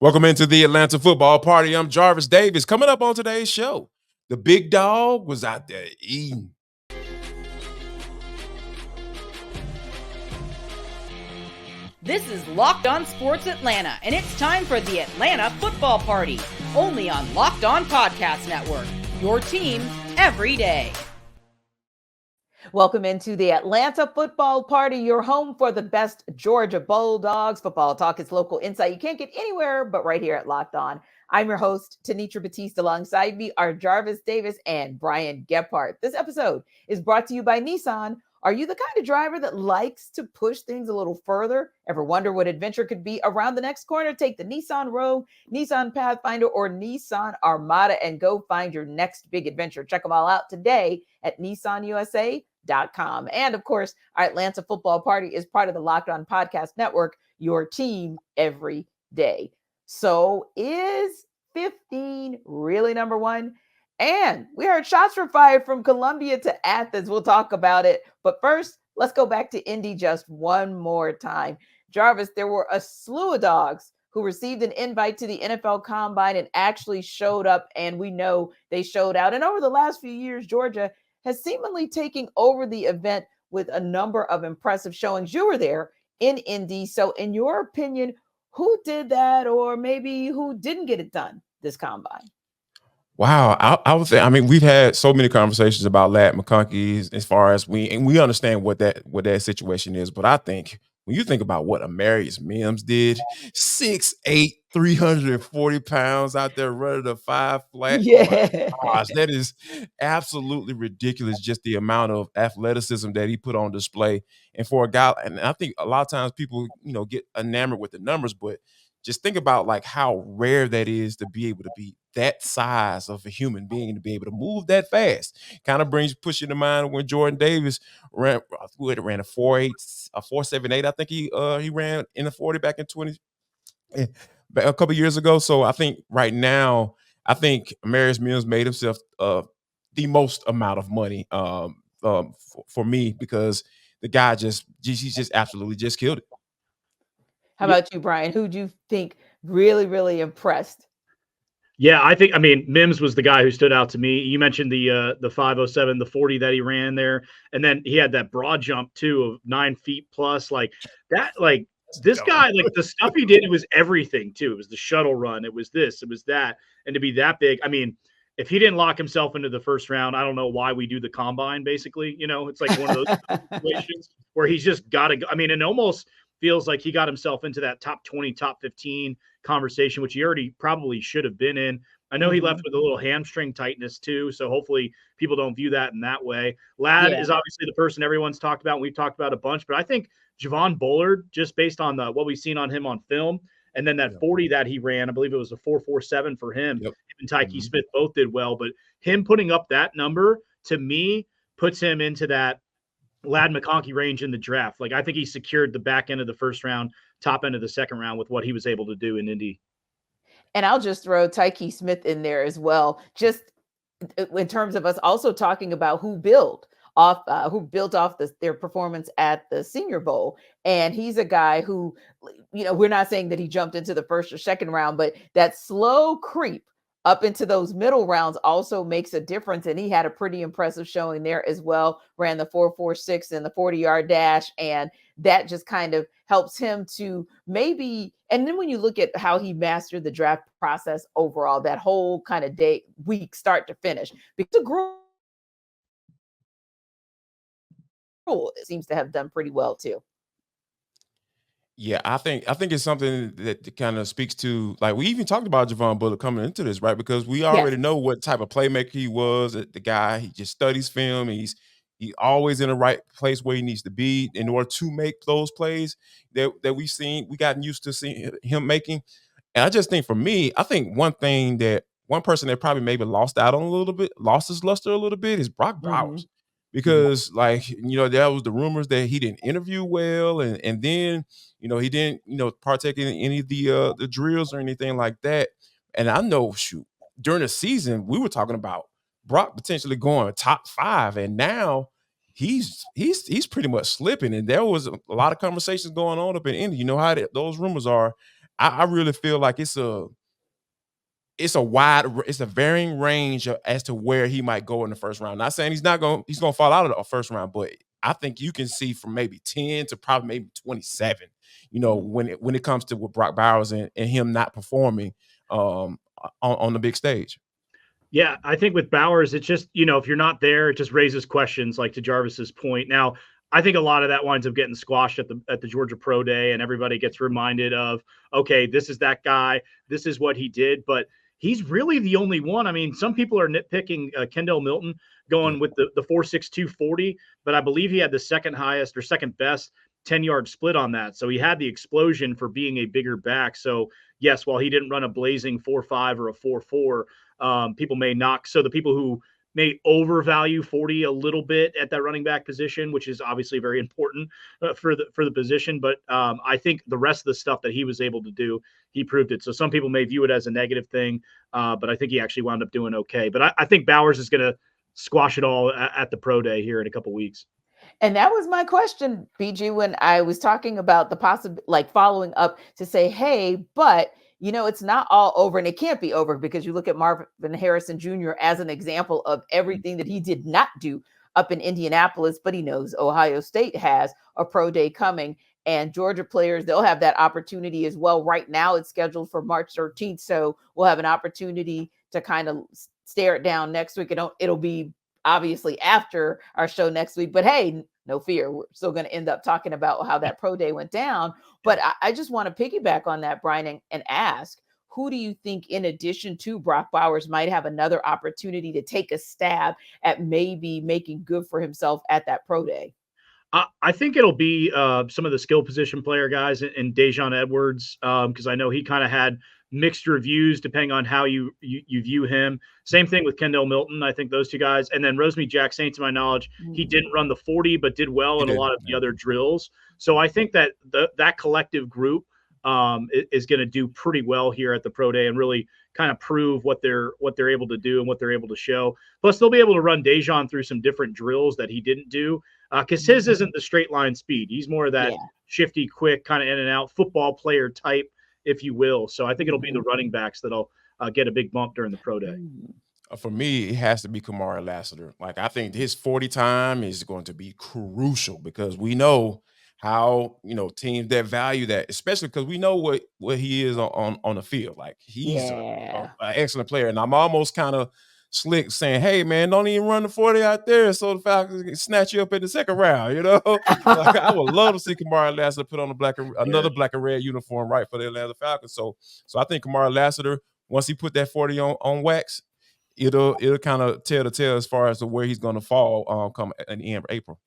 Welcome into the Atlanta football party. I'm Jarvis Davis. Coming up on today's show, the big dog was out there eating. This is Locked On Sports Atlanta, and it's time for the Atlanta Football Party, only on Locked On Podcast Network, your team every day. Welcome into the Atlanta Football Party, your home for the best Georgia Bulldogs. Football talk is local insight you can't get anywhere but right here at Locked On. I'm your host, Tenitra Batiste. Alongside me are Jarvis Davis and Brian Gebhardt. This episode is brought to you by Nissan. Are you the kind of driver that likes to push things a little further? Ever wonder what adventure could be around the next corner? Take the Nissan Rogue, Nissan Pathfinder, or Nissan Armada and go find your next big adventure. Check them all out today at nissanusa.com. And of course, our Atlanta Football Party is part of the Locked On Podcast Network, your team every day. So is 15 really number one? And we heard shots were fired from Columbia to Athens. We'll talk about it. But first, let's go back to Indy just one more time. Jarvis, there were a slew of dogs who received an invite to the NFL Combine and actually showed up, and we know they showed out. And over the last few years, Georgia has seemingly taken over the event with a number of impressive showings. You were there in Indy. So in your opinion, who did that, or maybe who didn't get it done this Combine? Wow, I would say. I mean, we've had so many conversations about McConkey as far as we understand what that situation is. But I think when you think about what Amarius Mims did, 6'8", 340 pounds out there running a 5 flat. Yeah. Oh my gosh, that is absolutely ridiculous. Just the amount of athleticism that he put on display, and for a guy, and I think a lot of times people get enamored with the numbers, but just think about like how rare that is to be able to be that size of a human being, to be able to move that fast. Kind of push you to mind when Jordan Davis ran a 4.8, a 4.78. I think he ran in the 40 back in a couple years ago. So I think right now, I think Amarius Mims made himself the most amount of money for me, because the guy he's just absolutely just killed it. How about you, Brian? Who do you think really, really impressed? Yeah, I mean, Mims was the guy who stood out to me. You mentioned the 507, the 40 that he ran there. And then he had that broad jump too of 9 feet plus. Like that, like this guy, like the stuff he did, it was everything too. It was the shuttle run. It was this, it was that. And to be that big, I mean, if he didn't lock himself into the first round, I don't know why we do the combine, basically. It's like one of those situations where he's just got to go. I mean, it almost feels like he got himself into that top 20, top 15 conversation, which he already probably should have been in. I know he left with a little hamstring tightness too, so hopefully people don't view that in that way. Ladd is obviously the person everyone's talked about, and we've talked about a bunch, but I think Javon Bullard, just based on what we've seen on him on film, and then that 40 that he ran, I believe it was a 4.47 for him. Him and Tyke Smith both did well, but him putting up that number, to me, puts him into that Ladd McConkey range in the draft. Like, I think he secured the back end of the first round, top end of the second round with what he was able to do in Indy. And I'll just throw Tyke Smith in there as well, just in terms of us also talking about who built off their performance at the Senior Bowl. And he's a guy who, we're not saying that he jumped into the first or second round, but that slow creep up into those middle rounds also makes a difference. And he had a pretty impressive showing there as well. Ran the 4.46 and the 40-yard dash. And that just kind of helps him to maybe, and then when you look at how he mastered the draft process overall, that whole kind of week, start to finish, because the group seems to have done pretty well too. Yeah, I think it's something that kind of speaks to, like, we even talked about Javon Bullard coming into this, right? Because we already know what type of playmaker he was. The guy, he just studies film. He's always in the right place where he needs to be in order to make those plays that we gotten used to seeing him making. And I just think, for me, I think one person that probably maybe lost his luster a little bit is Brock Bowers. Because, like, there was the rumors that he didn't interview well, and then he didn't partake in any of the drills or anything like that. And I know, during the season we were talking about Brock potentially going top 5, and now he's pretty much slipping. And there was a lot of conversations going on up in Indy. You know how those rumors are I really feel like it's a varying range as to where he might go in the first round. Not saying he's gonna fall out of the first round, but I think you can see from maybe 10 to probably maybe 27, when it comes to with Brock Bowers and him not performing on the big stage. Yeah, I think with Bowers, it's just, if you're not there, it just raises questions, like to Jarvis's point. Now, I think a lot of that winds up getting squashed at the Georgia Pro Day, and everybody gets reminded of, okay, this is that guy, this is what he did, but he's really the only one. I mean, some people are nitpicking Kendall Milton going with the 4.62 40, but I believe he had the second highest or second best 10-yard split on that. So he had the explosion for being a bigger back. So yes, while he didn't run a blazing 4.5 or a 4.4, people may knock. So the people who may overvalue 40 a little bit at that running back position, which is obviously very important for the position. But I think the rest of the stuff that he was able to do, he proved it. So some people may view it as a negative thing, but I think he actually wound up doing okay. But I think Bowers is going to squash it all at the pro day here in a couple weeks. And that was my question, BG, when I was talking about the possible, like following up to say, hey, but it's not all over, and it can't be over, because you look at Marvin Harrison Jr. as an example of everything that he did not do up in Indianapolis, but he knows Ohio State has a pro day coming, and Georgia players, they'll have that opportunity as well. Right now it's scheduled for March 13th. So we'll have an opportunity to kind of stare it down next week. It'll be obviously after our show next week, but hey, no fear, we're still going to end up talking about how that pro day went down. But I just want to piggyback on that, Brian, and ask, who do you think, in addition to Brock Bowers, might have another opportunity to take a stab at maybe making good for himself at that pro day? I think it'll be some of the skill position player guys and Dejon Edwards, because I know he kind of had mixed reviews depending on how you view him. Same thing with Kendall Milton. I think those two guys. And then Rosemary-Jacksaint, to my knowledge, he didn't run the 40, but did well in a lot of the other drills. So I think that that collective group is going to do pretty well here at the pro day and really kind of prove what they're able to do and what they're able to show. Plus, they'll be able to run Dejon through some different drills that he didn't do, because his isn't the straight line speed. He's more of that shifty, quick, kind of in and out football player type, if you will. So I think it'll be the running backs that'll get a big bump during the pro day. For me, it has to be Kamari Lassiter. Like, I think his 40 time is going to be crucial, because we know how, teams that value that, especially because we know what he is on the field. Like, he's an excellent player. And I'm almost kind of slick saying, hey, man, don't even run the 40 out there so the Falcons can snatch you up in the second round, Like, I would love to see Kamari Lassiter put on another black and red uniform right for the Atlanta Falcons. So I think Kamari Lassiter, once he put that 40 on wax, it'll kind of tell the tale as far as to where he's going to fall come in the end of April.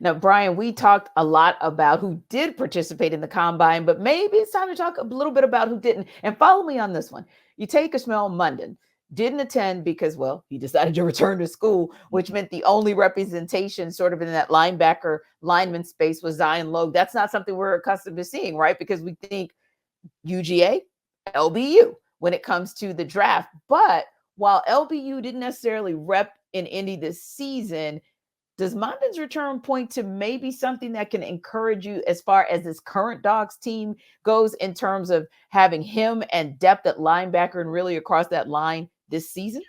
Now, Brian, we talked a lot about who did participate in the combine, but maybe it's time to talk a little bit about who didn't. And follow me on this one. You take Ishmael Mondon, didn't attend because, well, he decided to return to school, which meant the only representation sort of in that linebacker lineman space was Zion Logue. That's not something we're accustomed to seeing, right? Because we think UGA, LBU when it comes to the draft. But while LBU didn't necessarily rep in Indy this season, does Mondon's return point to maybe something that can encourage you as far as this current Dogs team goes in terms of having him and depth at linebacker and really across that line this season?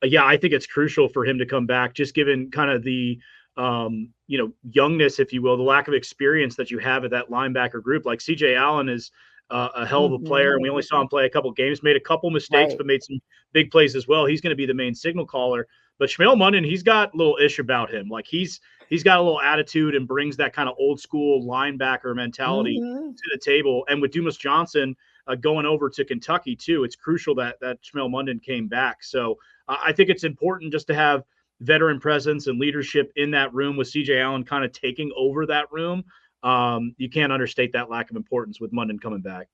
Yeah, I think it's crucial for him to come back, just given kind of the youngness, if you will, the lack of experience that you have at that linebacker group. Like CJ Allen is a hell of a player, and we only saw him play a couple games, made a couple mistakes, but made some big plays as well. He's going to be the main signal caller. But Ishmael Mondon, he's got a little ish about him. Like, he's got a little attitude and brings that kind of old school linebacker mentality to the table. And with Dumas Johnson going over to Kentucky too, it's crucial that Ishmael Mondon came back. So I think it's important just to have veteran presence and leadership in that room, with CJ Allen kind of taking over that room. You can't understate that lack of importance with Mondon coming back.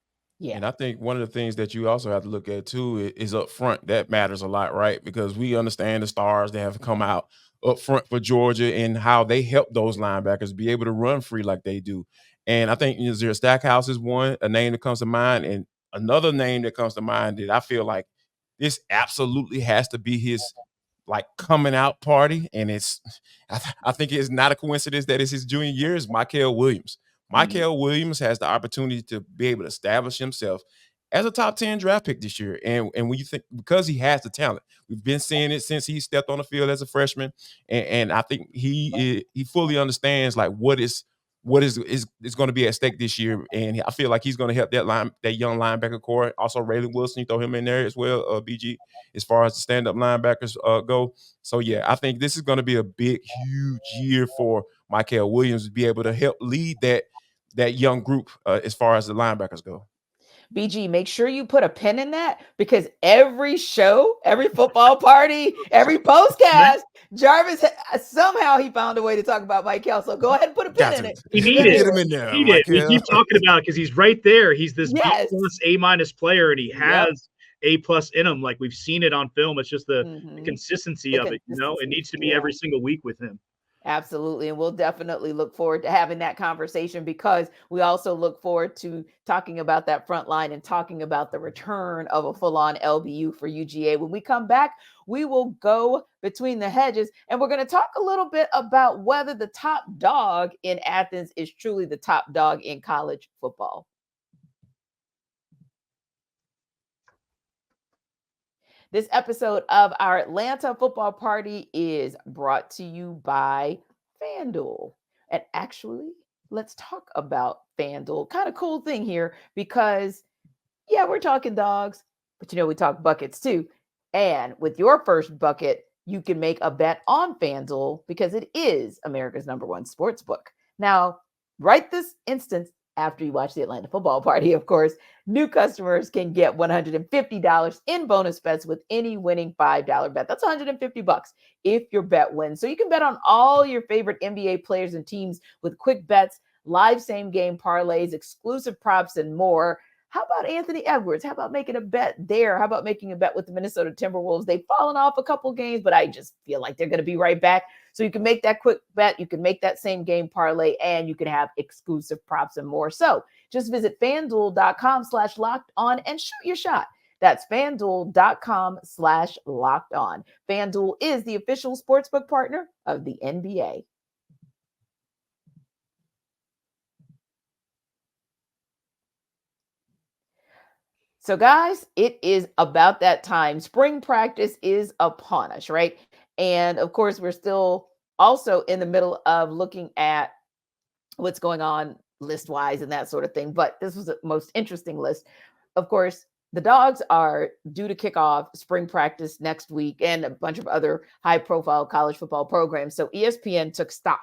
Yeah. And I think one of the things that you also have to look at too is up front. That matters a lot, right? Because we understand the stars that have come out up front for Georgia and how they help those linebackers be able to run free like they do. And I think Zero Stackhouse is a name that comes to mind. And another name that comes to mind that I feel like this absolutely has to be his like coming out party. And I think it's not a coincidence that it's his junior year, is Mykel Williams. Mykel Williams has the opportunity to be able to establish himself as a top 10 draft pick this year. And when you think, because he has the talent, we've been seeing it since he stepped on the field as a freshman. And I think he fully understands like what is going to be at stake this year. And I feel like he's going to help that young linebacker core. Also, Raylan Wilson, you throw him in there as well, BG, as far as the stand-up linebackers go. So, yeah, I think this is going to be a big, huge year for Mykel Williams to be able to help lead that young group as far as the linebackers go. BG, make sure you put a pin in that, because every show, every football party, every postcast, Jarvis somehow he found a way to talk about Mykel. So go ahead and put a pin in it. He needed Get him in there. We keep talking about it because he's right there. He's this B+ A- player, and he has A+ in him. Like, we've seen it on film. It's just the consistency of it. It needs to be every single week with him. Absolutely. And we'll definitely look forward to having that conversation, because we also look forward to talking about that front line and talking about the return of a full-on LBU for UGA. When we come back, we will go between the hedges, and we're going to talk a little bit about whether the top dog in Athens is truly the top dog in college football. This episode of our Atlanta Football Party is brought to you by FanDuel. And actually, let's talk about FanDuel. Kind of cool thing here, because, yeah, we're talking dogs, but we talk buckets too. And with your first bucket, you can make a bet on FanDuel, because it is America's #1 sports book. Now, right this instance, after you watch the Atlanta Football Party, of course, new customers can get $150 in bonus bets with any winning $5 bet. That's $150 if your bet wins. So you can bet on all your favorite NBA players and teams with quick bets, live same game parlays, exclusive props, and more. How about Anthony Edwards? How about making a bet there? How about making a bet with the Minnesota Timberwolves? They've fallen off a couple games, but I just feel like they're going to be right back. So you can make that quick bet. You can make that same game parlay, and you can have exclusive props and more. So just visit FanDuel.com/locked-on and shoot your shot. That's FanDuel.com/locked-on. FanDuel is the official sportsbook partner of the NBA. So guys, it is about that time. Spring practice is upon us, right? And of course, we're still also in the middle of looking at what's going on list-wise and that sort of thing. But this was the most interesting list. Of course, the Dogs are due to kick off spring practice next week, and a bunch of other high-profile college football programs. So ESPN took stock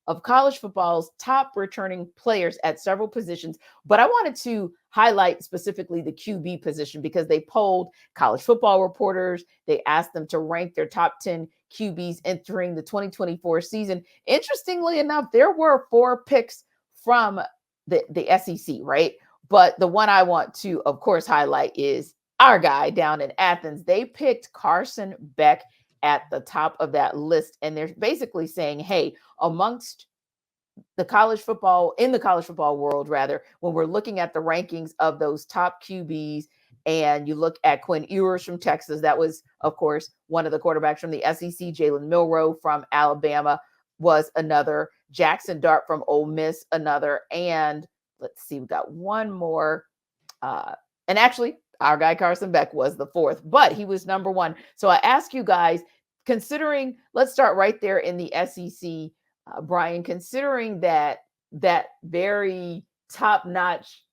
of college football's top returning players at several positions. But I wanted to highlight specifically the QB position, because they polled college football reporters. They asked them to rank their top 10 QBs entering the 2024 season. Interestingly enough, there were 4 picks from the SEC, right? But the one I want to, of course, highlight is our guy down in Athens. They picked Carson Beck at the top of that list. And they're basically saying, hey, amongst the college football world, rather, when we're looking at the rankings of those top QBs, and you look at Quinn Ewers from Texas, that was, of course, one of the quarterbacks from the SEC. Jalen Milroe from Alabama was another. Jackson Dart from Ole Miss, another. And let's see, we got one more. And actually, our guy Carson Beck was the 4th, but he was number 1. So I ask you guys, considering, let's start right there in the SEC, Brian, considering that very top-notch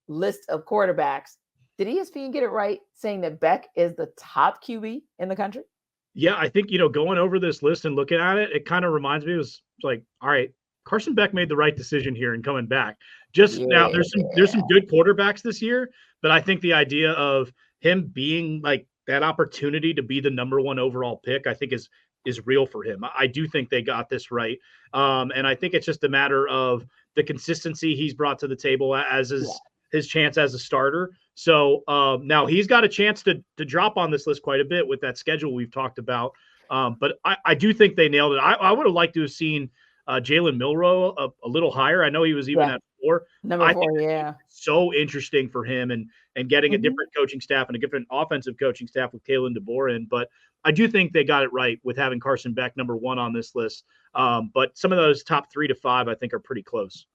list of quarterbacks, did ESPN get it right saying that Beck is the top QB in the country? Yeah, I think, going over this list and looking at it, it kind of reminds me, it was like, all right, Carson Beck made the right decision here in coming back. Now, there's some good quarterbacks this year, but I think the idea of him being like that opportunity to be the number 1 overall pick, I think is real for him. I do think they got this right. And I think it's just a matter of the consistency he's brought to the table as his chance as a starter. So now he's got a chance to drop on this list quite a bit with that schedule we've talked about. But I do think they nailed it. I would have liked to have seen Jalen Milroe a little higher. I know he was even at 4. Number 4, yeah. So interesting for him, and getting a different coaching staff and a different offensive coaching staff with Kalen DeBoer in. But I do think they got it right with having Carson Beck number 1 on this list. But some of those top 3 to 5, I think, are pretty close.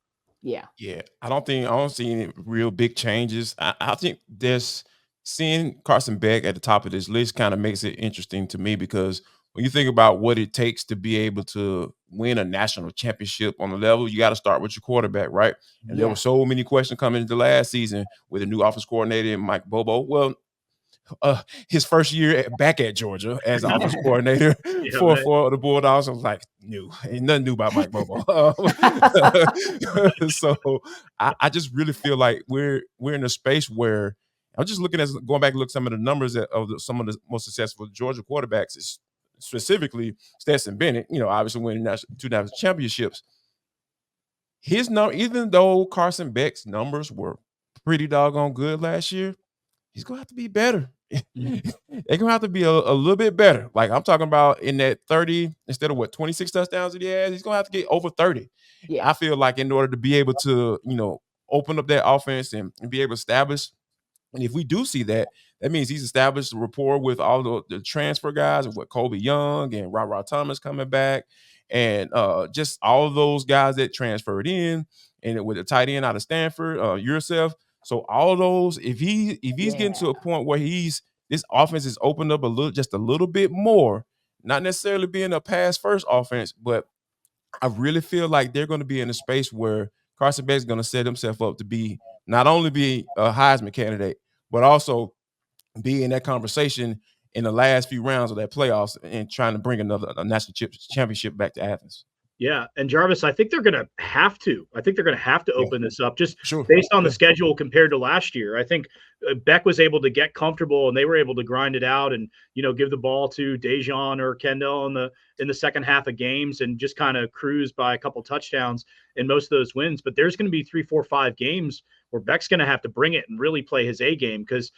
Yeah. Yeah, I don't see any real big changes. I think there's seeing Carson Beck at the top of this list kind of makes it interesting to me because when you think about what it takes to be able to win a national championship on the level, you got to start with your quarterback, right? And there were Yeah. so many questions coming into last season with a new offense coordinator, Mike Bobo. Well, his first year back at Georgia as the offense coordinator Yeah, for right. the Bulldogs. I was like, new, ain't nothing new about Mike Bobo. So I just really feel like we're in a space where I'm just looking at going back and look some of the numbers some of the most successful Georgia quarterbacks, is specifically Stetson Bennett. Obviously winning two national championships. His number, even though Carson Beck's numbers were pretty doggone good last year, he's gonna have to be better. They're gonna have to be a little bit better. Like I'm talking about in that 30 instead of 26 touchdowns that he has, he's gonna have to get over 30. Yeah. I feel like in order to be able to, open up that offense and be able to establish. And if we do see that, that means he's established a rapport with all the transfer guys and with Kobe Young and Ra Thomas coming back, and just all of those guys that transferred in, and with the tight end out of Stanford, yourself. So all of those, if he's getting to a point where this offense is opened up just a little bit more, not necessarily being a pass first offense, but I really feel like they're going to be in a space where Carson Beck is going to set himself up to be not only be a Heisman candidate, but also be in that conversation in the last few rounds of that playoffs and trying to bring a national championship back to Athens. Yeah, and Jarvis, I think they're going to have to. I think they're going to have to open this up just Sure. based on the schedule compared to last year. I think Beck was able to get comfortable and they were able to grind it out and, give the ball to Dejan or Kendall in the second half of games and just kind of cruise by a couple touchdowns in most of those wins. But there's going to be 3, 4, 5 games where Beck's going to have to bring it and really play his A game because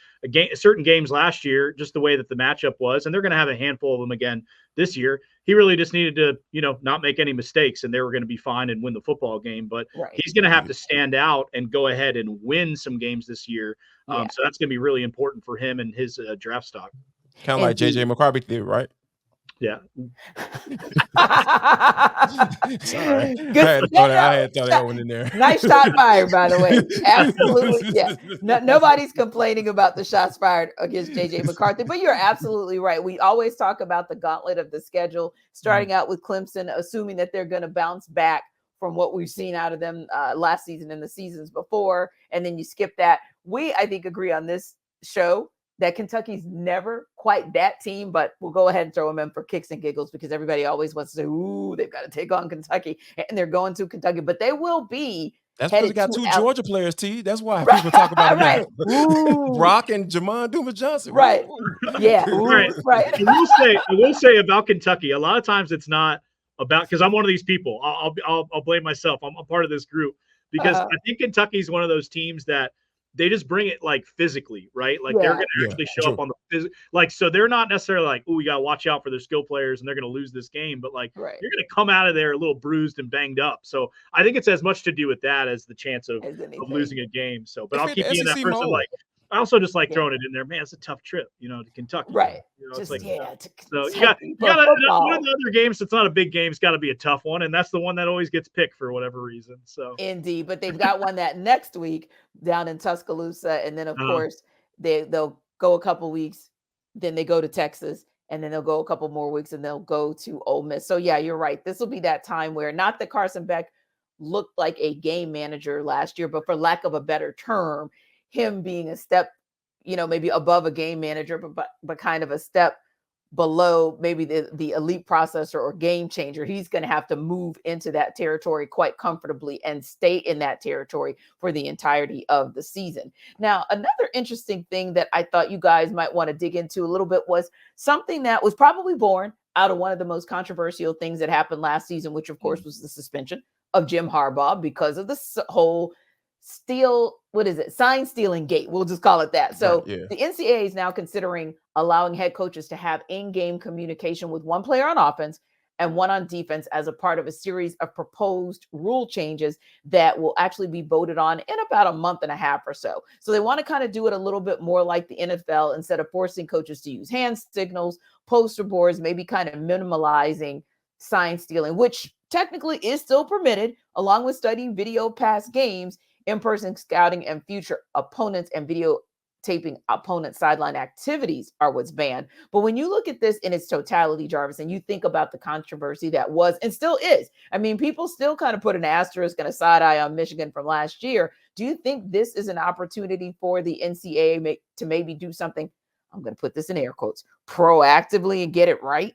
certain games last year, just the way that the matchup was, and they're going to have a handful of them again this year. He really just needed to, not make any mistakes and they were going to be fine and win the football game. But he's going to have to stand out and go ahead and win some games this year. So that's going to be really important for him and his draft stock. Kind of like J.J. McCarthy did, right? Yeah. Sorry. Good. I had to throw that one in there. Nice shot fired, by the way. Absolutely. Yeah. Nobody's complaining about the shots fired against J.J. McCarthy, but you're absolutely right. We always talk about the gauntlet of the schedule, starting out with Clemson, assuming that they're going to bounce back from what we've seen out of them last season and the seasons before. And then you skip that. We, I think, agree on this show that Kentucky's never quite that team, but we'll go ahead and throw them in for kicks and giggles because everybody always wants to say, ooh, they've got to take on Kentucky, and they're going to Kentucky, but they will be. That's because they got two Georgia players, T. That's why people talk about it now. Brock and Jamon Dumas-Johnson. Right. Yeah. Ooh, right. I will say about Kentucky, a lot of times it's not about, because I'm one of these people. I'll blame myself. I'm a part of this group because I think Kentucky's one of those teams that they just bring it like physically, right? Like they're going to actually show up on the so they're not necessarily like, oh, we got to watch out for their skill players and they're going to lose this game, but like you're going to come out of there a little bruised and banged up. So I think it's as much to do with that as the chance of losing a game. So, but I'll keep being that person. Like, I also just like throwing it in there. Man, it's a tough trip, to Kentucky. Right. It's like, so you got one of the other games. It's not a big game. It's got to be a tough one, and that's the one that always gets picked for whatever reason. So indeed, but they've got one that next week down in Tuscaloosa, and then of course they'll go a couple weeks, then they go to Texas, and then they'll go a couple more weeks, and they'll go to Ole Miss. So yeah, you're right. This will be that time where not that Carson Beck looked like a game manager last year, but for lack of a better term, him being a step, maybe above a game manager, but kind of a step below maybe the elite processor or game changer. He's going to have to move into that territory quite comfortably and stay in that territory for the entirety of the season. Now, another interesting thing that I thought you guys might want to dig into a little bit was something that was probably born out of one of the most controversial things that happened last season, which of course was the suspension of Jim Harbaugh because of the whole sign stealing gate. We'll just call it that. So the NCAA is now considering allowing head coaches to have in-game communication with one player on offense and one on defense as a part of a series of proposed rule changes that will actually be voted on in about a month and a half or so. So they want to kind of do it a little bit more like the NFL, instead of forcing coaches to use hand signals, poster boards, maybe kind of minimalizing sign stealing, which technically is still permitted, along with studying video past games, in-person scouting and future opponents and video taping opponent sideline activities are what's banned. But when you look at this in its totality, Jarvis, and you think about the controversy that was and still is, I mean, people still kind of put an asterisk and a side eye on Michigan from last year. Do you think this is an opportunity for the NCAA to maybe do something, I'm going to put this in air quotes, proactively and get it right?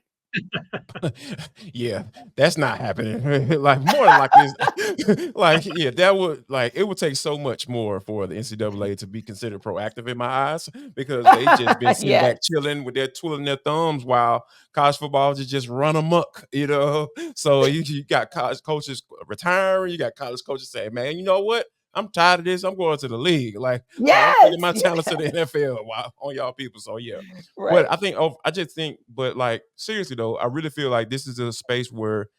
Yeah, that's not happening. Like more than likely, like yeah, that would like it would take so much more for the NCAA to be considered proactive in my eyes because they just been sitting Yes. back chilling with their twiddling their thumbs while college football just run amok, you know. So you got college coaches retiring, you got college coaches saying, "Man, you know what? I'm tired of this. I'm going to the league. Like I'm taking my talents to the NFL while on y'all people." So yeah. Right. But I just think, but like seriously though, I really feel like this is a space where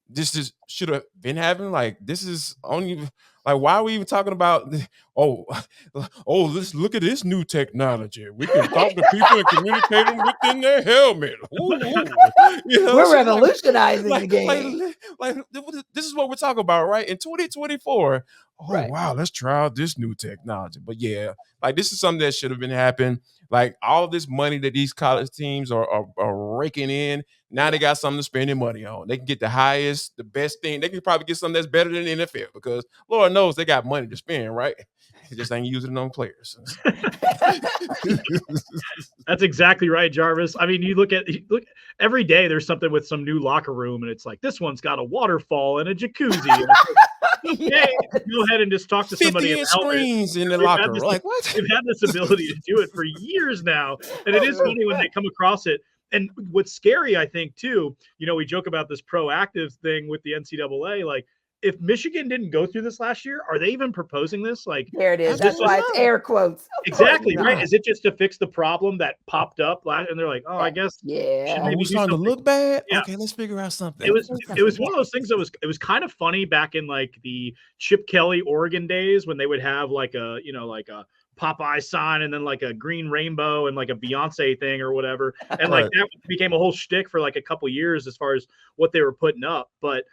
this is should have been happening. Like this is only like why are we even talking about? Oh, let's look at this new technology. We can talk to people and communicate them within their helmet. Ooh. You know, We're so revolutionizing the game. like this is what we're talking about, right? In 2024. Oh Right. wow, let's try out this new technology. But yeah, like this is something that should have been happening. Like all this money that these college teams are raking in, now they got something to spend their money on. They can get the highest, the best thing. They can probably get something that's better than the NFL because Lord knows they got money to spend, right? They just ain't using it on players. That's exactly right, Jarvis. I mean, you look every day. There's something with some new locker room, and it's like this one's got a waterfall and a jacuzzi. And okay, yes. Go ahead and just talk to somebody. 50-inch screens in the locker room. Like what? We've had this ability to do it for years now, and it is funny when they come across it. And what's scary, I think, too, we joke about this proactive thing with the NCAA. Like, if Michigan didn't go through this last year, are they even proposing this? Like, there it is. That's why it's air quotes. Exactly right. Is it just to fix the problem that popped up last? And they're like, oh, I guess we're starting to look bad. Yeah. Okay, let's figure out something. It was one of those things that was kind of funny back in like the Chip Kelly Oregon days when they would have like a Popeye sign and then like a green rainbow and like a Beyonce thing or whatever. And like that became a whole shtick for like a couple years as far as what they were putting up. But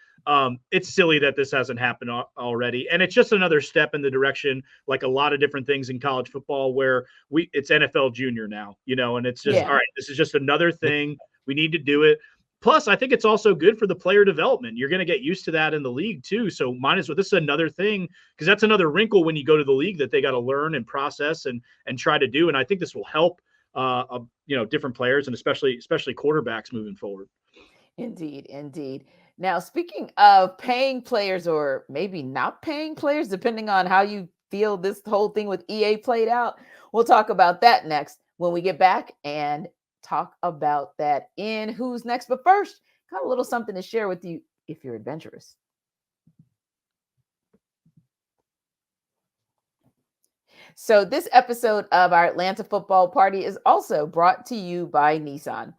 it's silly that this hasn't happened already. And it's just another step in the direction, like a lot of different things in college football where it's NFL junior now, and it's just, all right, this is just another thing. We need to do it. Plus, I think it's also good for the player development. You're going to get used to that in the league too. So might as well, this is another thing, because that's another wrinkle when you go to the league that they got to learn and process and try to do. And I think this will help, different players and especially quarterbacks moving forward. Indeed. Now, speaking of paying players or maybe not paying players, depending on how you feel this whole thing with EA played out, we'll talk about that next when we get back and talk about that in Who's Next. But first, got a little something to share with you if you're adventurous. So this episode of our Atlanta Football Party is also brought to you by Nissan.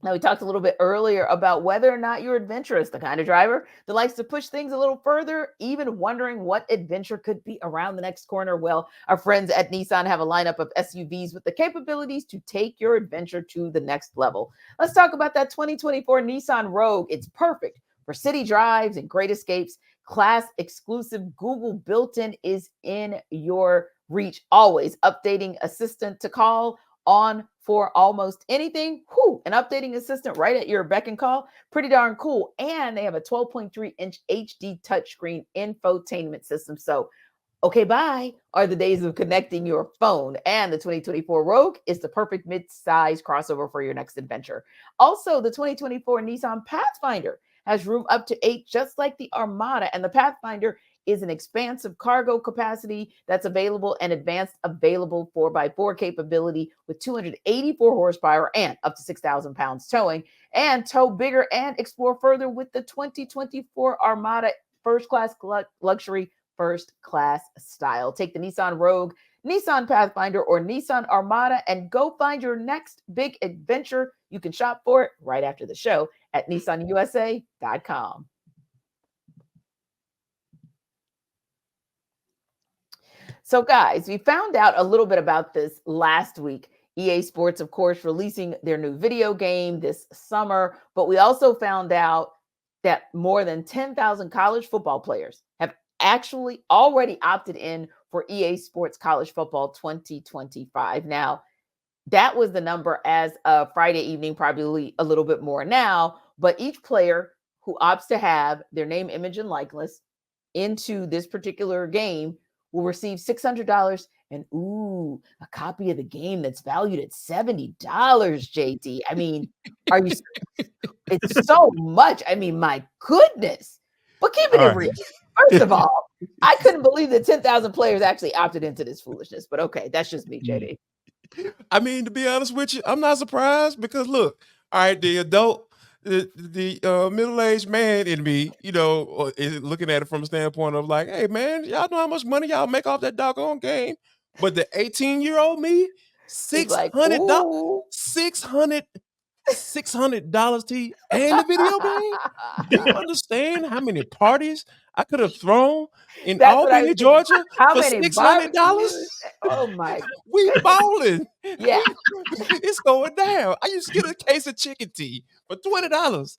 Now, we talked a little bit earlier about whether or not you're adventurous, the kind of driver that likes to push things a little further, even wondering what adventure could be around the next corner. Well, our friends at Nissan have a lineup of SUVs with the capabilities to take your adventure to the next level. Let's talk about that 2024 Nissan Rogue. It's perfect for city drives and great escapes. Class exclusive Google built-in is in your reach, always updating assistant to call on for almost anything. An updating assistant right at your beck and call. Pretty darn cool. And they have a 12.3-inch HD touchscreen infotainment system. So, okay, bye are the days of connecting your phone. And the 2024 Rogue is the perfect mid-size crossover for your next adventure. Also, the 2024 Nissan Pathfinder has room up to 8, just like the Armada. And the Pathfinder is an expansive cargo capacity that's available and advanced available 4x4 capability with 284 horsepower and up to 6,000 pounds towing, and tow bigger and explore further with the 2024 Armada first class luxury first class style. Take the Nissan Rogue, Nissan Pathfinder, or Nissan Armada and go find your next big adventure. You can shop for it right after the show at nissanusa.com. So guys, we found out a little bit about this last week. EA Sports, of course, releasing their new video game this summer, but we also found out that more than 10,000 college football players have actually already opted in for EA Sports College Football 2025. Now, that was the number as of Friday evening, probably a little bit more now, but each player who opts to have their name, image, and likeness into this particular game will receive $600 and a copy of the game that's valued at $70, JD. I mean, are you it's so much. I mean, my goodness. But keeping it real. First of all, I couldn't believe that 10,000 players actually opted into this foolishness. But okay, that's just me, JD. I mean, to be honest with you, I'm not surprised because look, all right, the adult, the middle-aged man in me, is looking at it from a standpoint of like, hey man, y'all know how much money y'all make off that doggone game. But the 18-year-old me, $600, $600 to you and the video game. Do you understand how many parties I could have thrown in Albany, Georgia for $600? Oh my! We balling. Yeah, it's going down. I used to get a case of chicken tea for $20.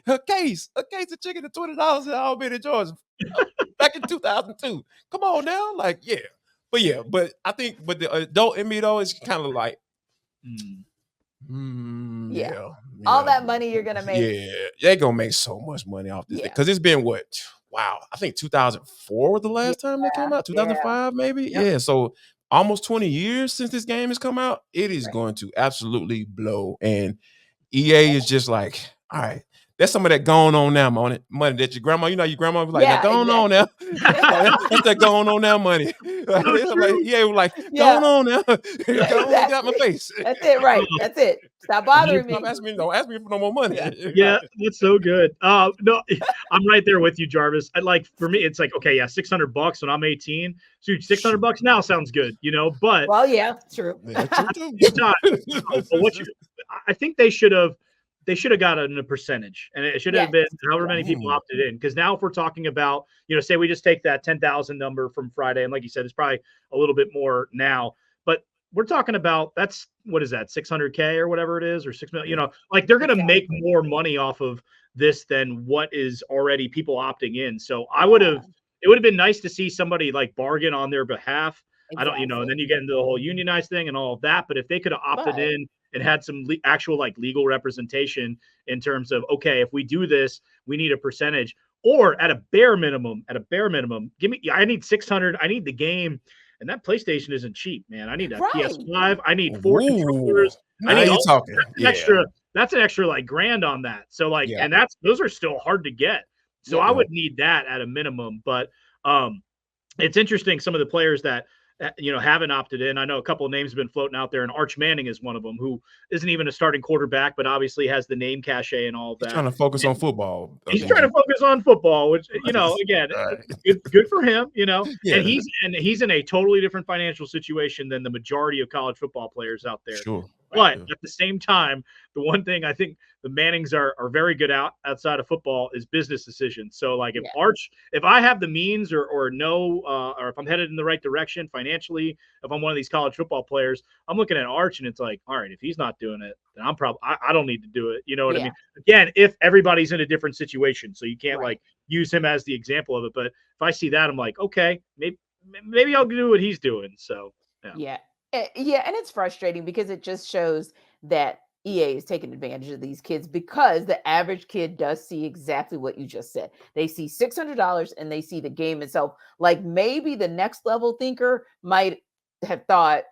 A case of chicken at $20 in Albany, Georgia, back in 2002. Come on now, like but I think, but the adult in me though is kind of like. All that money you're gonna make. Yeah, they're gonna make so much money off this because it's been what? Wow, I think 2004 was the last time they came out. 2005 maybe. Yeah, so almost 20 years since this game has come out. It is going to absolutely blow, and EA is just like, all right. That's some of that going on now money that your grandma, your grandma was like, now going on now. That's that going on now money. Like, going on now. Get out my face. That's it, right? That's it. Stop bothering me. Don't ask me for no more money. Yeah, that's so good. No, I'm right there with you, Jarvis. For me, it's like, okay, $600 when I'm 18. So $600 now sounds good, but well, yeah, true. I think they should have gotten a percentage, and it should have been however many people opted in. Because now, if we're talking about, say we just take that 10,000 number from Friday, and like you said, it's probably a little bit more now, but we're talking about what is that, 600K or whatever it is, or 6 million. They're going to make more money off of this than what is already people opting in. So it would have been nice to see somebody like bargain on their behalf. Exactly. I don't, and then you get into the whole unionized thing and all of that. But if they could have opted in and had some actual legal representation in terms of, okay, if we do this, we need a percentage, or at a bare minimum, I need 600. I need the game. And that PlayStation isn't cheap, man. I need a PS5. I need 4 controllers. I need talking. That's an extra grand on that. So and those are still hard to get. So I would need that at a minimum. But it's interesting. Some of the players that haven't opted in. I know a couple of names have been floating out there, and Arch Manning is one of them, who isn't even a starting quarterback, but obviously has the name cachet and all of that. He's trying to focus on football. He's trying to focus on football, which again, good for him. And he's in a totally different financial situation than the majority of college football players out there. Sure. But at the same time, the one thing I think the Mannings are very good at outside of football is business decisions. So if I have the means or know, or if I'm headed in the right direction financially, if I'm one of these college football players, I'm looking at Arch and it's like, all right, if he's not doing it, then I'm probably, I don't need to do it. You know what I mean? Again, if everybody's in a different situation, so you can't use him as the example of it. But if I see that, I'm like, okay, maybe I'll do what he's doing. So, yeah. Yeah, and it's frustrating because it just shows that EA is taking advantage of these kids, because the average kid does see exactly what you just said. They see $600 and they see the game itself. Maybe the next level thinker might have thought,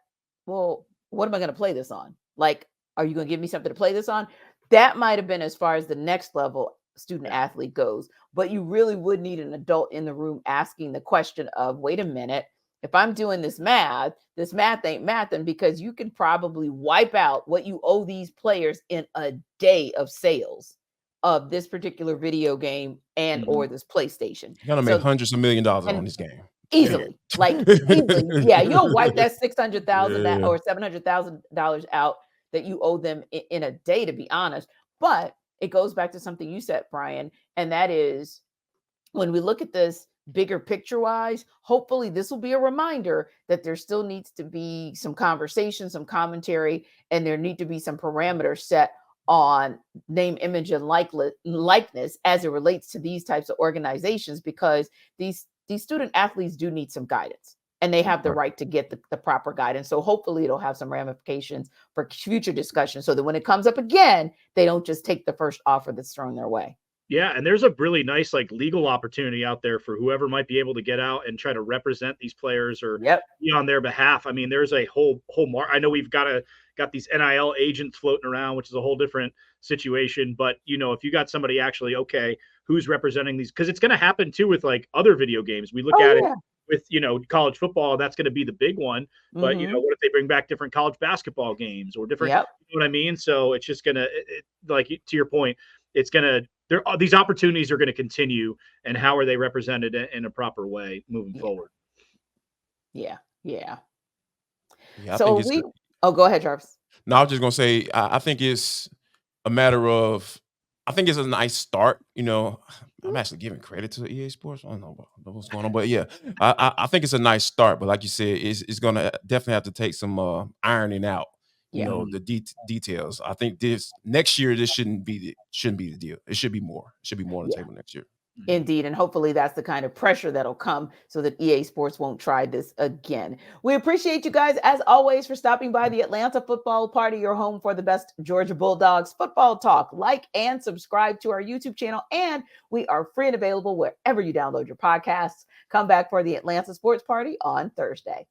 well, what am I going to play this on? Are you going to give me something to play this on? That might have been as far as the next level student athlete goes. But you really would need an adult in the room asking the question of, wait a minute, if I'm doing this math ain't mathing, because you can probably wipe out what you owe these players in a day of sales of this particular video game and or this PlayStation. You're gonna make hundreds of $millions on this game. Easily. Easily. Yeah, you'll wipe that $600,000 or $700,000 out that you owe them in a day, to be honest. But it goes back to something you said, Brian, and that is, when we look at this bigger picture wise, hopefully this will be a reminder that there still needs to be some conversation, some commentary, and there need to be some parameters set on name, image, and likeness as it relates to these types of organizations, because these student athletes do need some guidance, and they have the right to get the proper guidance. So hopefully it'll have some ramifications for future discussion, so that when it comes up again, they don't just take the first offer that's thrown their way. Yeah, and there's a really nice like legal opportunity out there for whoever might be able to get out and try to represent these players or be on their behalf. I mean, there's a whole I know we've got these NIL agents floating around, which is a whole different situation. But if you got somebody actually, okay, who's representing these? Because it's going to happen too with like other video games. We look at it with college football. That's going to be the big one. But what if they bring back different college basketball games or different? You know what I mean? So it's just gonna like to your point. It's gonna these opportunities are going to continue, and how are they represented in a proper way moving forward? Yeah. So go ahead, Jarvis. No, I was just gonna say I think it's a matter of I think it's a nice start. I'm actually giving credit to EA Sports. I don't know what's going on, but yeah, I think it's a nice start. But like you said, it's gonna definitely have to take some ironing out. The details. I think next year this shouldn't be the deal. It should be more. It should be more on the table next year. Indeed. And hopefully that's the kind of pressure that'll come so that EA Sports won't try this again. We appreciate you guys, as always, for stopping by the Atlanta Football Party, your home for the best Georgia Bulldogs football talk. Like and subscribe to our YouTube channel, and we are free and available wherever you download your podcasts. Come back for the Atlanta Sports Party on Thursday.